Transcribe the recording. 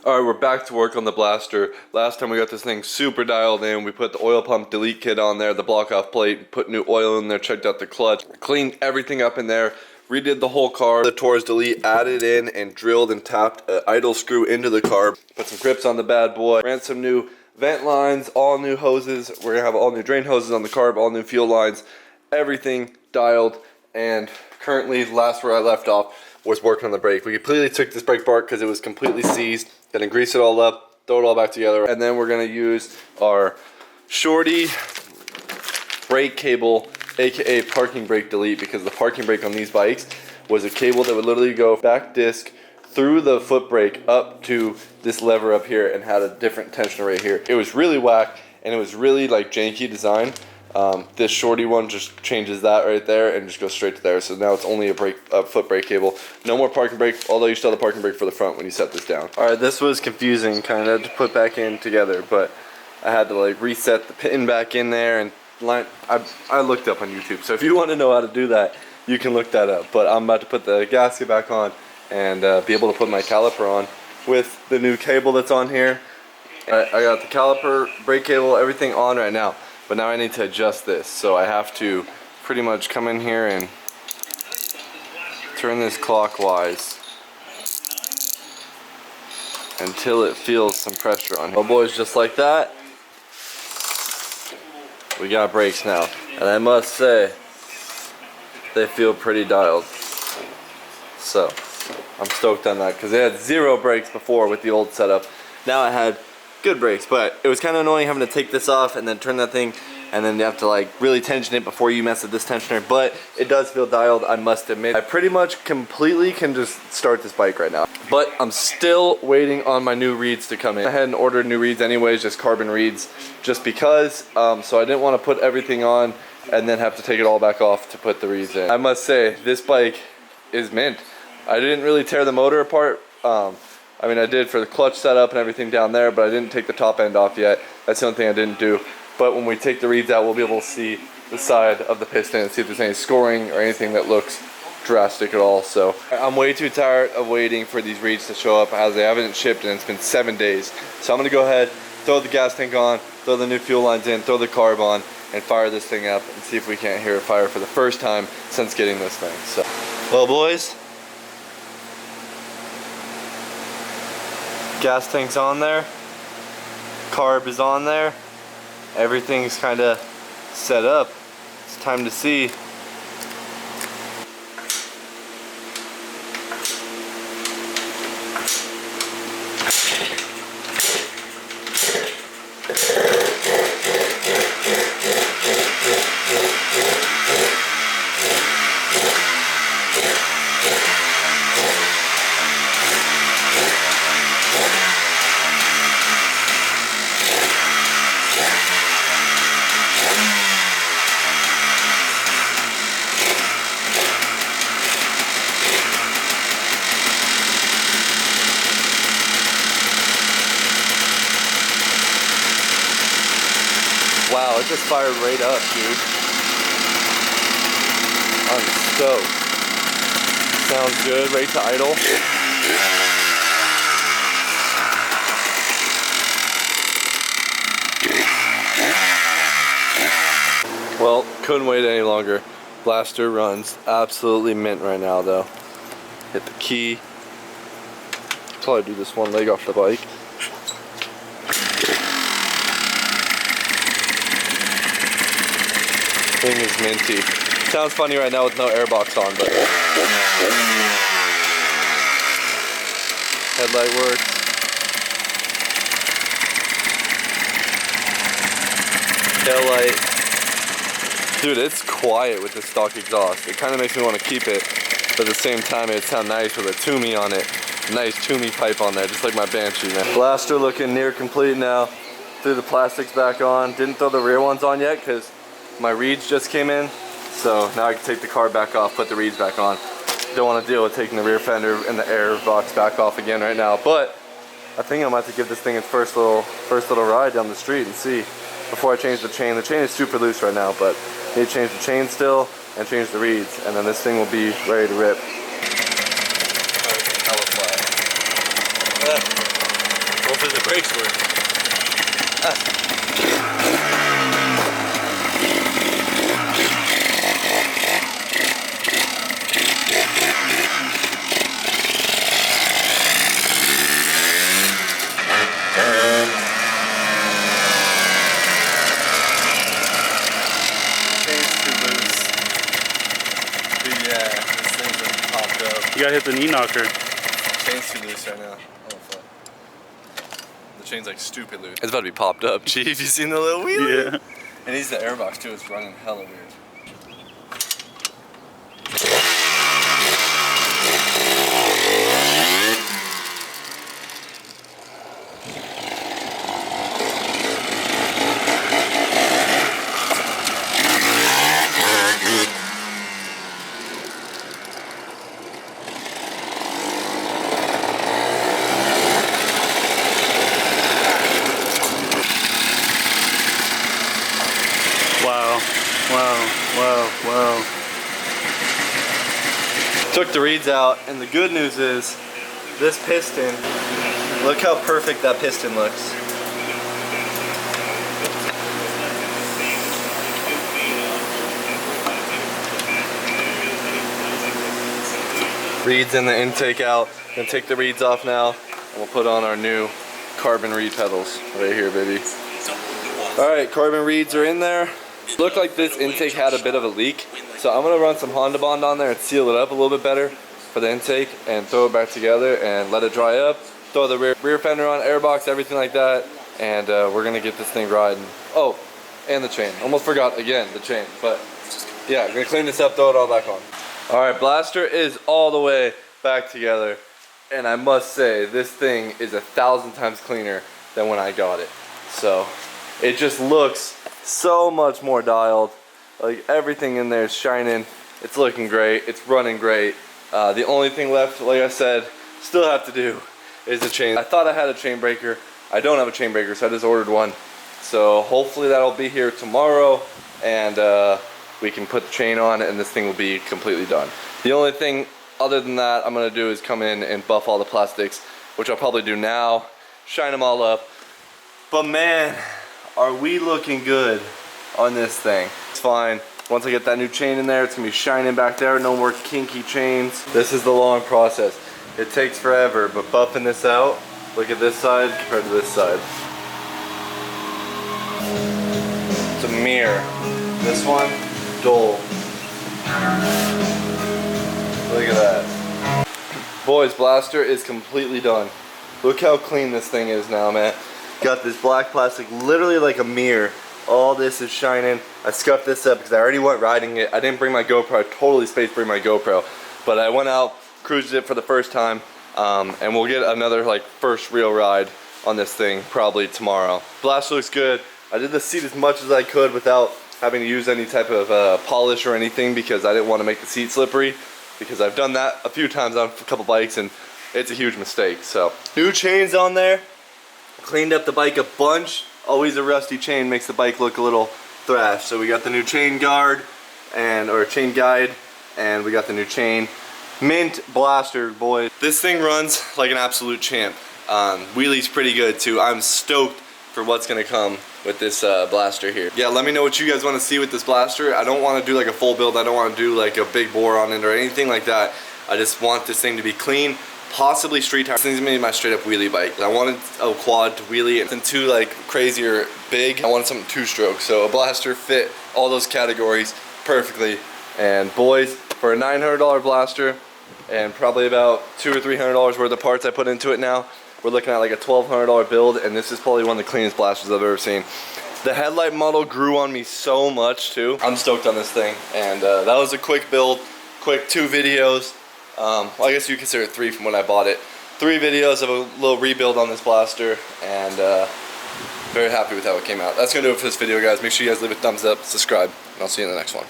Alright, we're back to work on the Blaster. Last time we got this thing super dialed in. We put the oil pump delete kit on there, the block off plate, put new oil in there, checked out the clutch, cleaned everything up in there, redid the whole car, the Tor's delete, added in and drilled and tapped an idle screw into the car, put some grips on the bad boy, ran some new vent lines, all new hoses. We're gonna have all new drain hoses on the carb, all new fuel lines, everything dialed, and currently, last where I left off was working on the brake. We completely took this brake bar because it was completely seized. Gonna grease it all up, throw it all back together, and then we're gonna use our Shorty brake cable, aka parking brake delete, because the parking brake on these bikes was a cable that would literally go back disc through the foot brake up to this lever up here and had a different tensioner right here. It was really whack and it was really like janky design. This Shorty one just changes that right there and just goes straight to there. So now it's only a foot brake cable. No more parking brake, although you still have the parking brake for the front when you set this down. Alright, this was confusing kind of to put back in together, but I had to like reset the pin back in there and line. I looked up on YouTube, so if you want to know how to do that, you can look that up. But I'm about to put the gasket back on and be able to put my caliper on with the new cable that's on here. I got the caliper, brake cable, everything on right now. But now I need to adjust this, so I have to pretty much come in here and turn this clockwise until it feels some pressure on it. Well, boys, just like that, we got brakes now. And I must say, they feel pretty dialed. So, I'm stoked on that, because they had zero brakes before with the old setup. Now I had good brakes, but it was kind of annoying having to take this off and then turn that thing, and then you have to like really tension it before you mess with this tensioner. But it does feel dialed, I must admit. I pretty much completely can just start this bike right now, but I'm still waiting on my new reeds to come in. I had ordered new reeds anyways, just carbon reeds, just because, so I didn't want to put everything on and then have to take it all back off to put the reeds in. I must say, this bike is mint. I didn't really tear the motor apart. I mean, I did for the clutch setup and everything down there, but I didn't take the top end off yet. That's the only thing I didn't do. But when we take the reeds out, we'll be able to see the side of the piston and see if there's any scoring or anything that looks drastic at all. So I'm way too tired of waiting for these reeds to show up, as they haven't shipped and it's been 7 days. So I'm gonna go ahead, throw the gas tank on, throw the new fuel lines in, throw the carb on, and fire this thing up and see if we can't hear it fire for the first time since getting this thing. So, well, boys, gas tank's on there, carb is on there, everything's kind of set up. It's time to see. Wow, it just fired right up, dude. I'm stoked. Sounds good, ready to idle. Well, couldn't wait any longer. Blaster runs absolutely mint right now though. Hit the key. Probably do this one leg off the bike. Thing is minty. Sounds funny right now with no airbox on, but headlight works. Tail light. Dude, it's quiet with the stock exhaust. It kind of makes me want to keep it, but at the same time it sounds nice with a Toomey on it. Nice Toomey pipe on there, just like my Banshee, man. Blaster looking near complete now. Threw the plastics back on. Didn't throw the rear ones on yet because my reeds just came in, so now I can take the car back off, put the reeds back on. Don't want to deal with taking the rear fender and the air box back off again right now, but I think I'm about to give this thing its first little ride down the street and see before I change the chain. The chain is super loose right now, but I need to change the chain still and change the reeds, and then this thing will be ready to rip. brakes work. You gotta hit the knee knocker. Chain's too loose right now. Oh fuck. The chain's like stupid loose. It's about to be popped up. Chief, you seen the little wheel? Yeah. And he's the airbox too, it's running hella weird. Wow. Took the reeds out, and the good news is this piston, look how perfect that piston looks. Reeds in the intake out. Gonna take the reeds off now, and we'll put on our new carbon reed pedals right here, baby. Alright, carbon reeds are in there. Looked like this intake had a bit of a leak, so I'm gonna run some Honda Bond on there and seal it up a little bit better for the intake and throw it back together and let it dry up. Throw the rear fender on, airbox, everything like that, and we're gonna get this thing riding. Oh, and the chain. Almost forgot again, the chain, but yeah, gonna clean this up, throw it all back on. Alright, Blaster is all the way back together, and I must say, this thing is 1,000 times cleaner than when I got it. So, it just looks so much more dialed. Like everything in there is shining. It's looking great. It's running great. The only thing left, like I said, still have to do is the chain. I thought I had a chain breaker. I don't have a chain breaker, so I just ordered one. So hopefully that'll be here tomorrow, and we can put the chain on and this thing will be completely done. The only thing other than that I'm gonna do is come in and buff all the plastics, which I'll probably do now, shine them all up. But man, are we looking good on this thing. It's fine. Once I get that new chain in there, it's gonna be shining back there. No more kinky chains. This is the long process. It takes forever, but buffing this out, look at this side compared to this side. It's a mirror. This one, dull. Look at that. Boys, Blaster is completely done. Look how clean this thing is now, man. Got this black plastic, literally like a mirror. All this is shining. I scuffed this up because I already went riding it. I didn't bring my GoPro. I totally spaced bring my GoPro. But I went out, cruised it for the first time, and we'll get another like first real ride on this thing probably tomorrow. Blaster looks good. I did the seat as much as I could without having to use any type of polish or anything because I didn't want to make the seat slippery, because I've done that a few times on a couple bikes and it's a huge mistake. So new chains on there. Cleaned up the bike a bunch. Always a rusty chain makes the bike look a little thrashed. So we got the new chain guard or chain guide, and we got the new chain. Mint Blaster, boys. This thing runs like an absolute champ. Wheelie's pretty good too. I'm stoked for what's gonna come with this Blaster here. Yeah, let me know what you guys want to see with this Blaster. I don't want to do like a full build. I don't want to do like a big bore on it or anything like that. I just want this thing to be clean. Possibly street tire. This thing's gonna be my straight up wheelie bike. I wanted a quad to wheelie and too like crazy or big. I wanted something 2-stroke. So a Blaster fit all those categories perfectly. And boys, for a $900 Blaster and probably about $200 or $300 worth of parts I put into it now, we're looking at like a $1,200 build, and this is probably one of the cleanest Blasters I've ever seen. The headlight model grew on me so much too. I'm stoked on this thing, and that was a quick build, quick 2 videos. Well, I guess you consider it 3 from when I bought it. 3 videos of a little rebuild on this Blaster, and very happy with how it came out. That's gonna do it for this video, guys. Make sure you guys leave a thumbs up, subscribe, and I'll see you in the next one.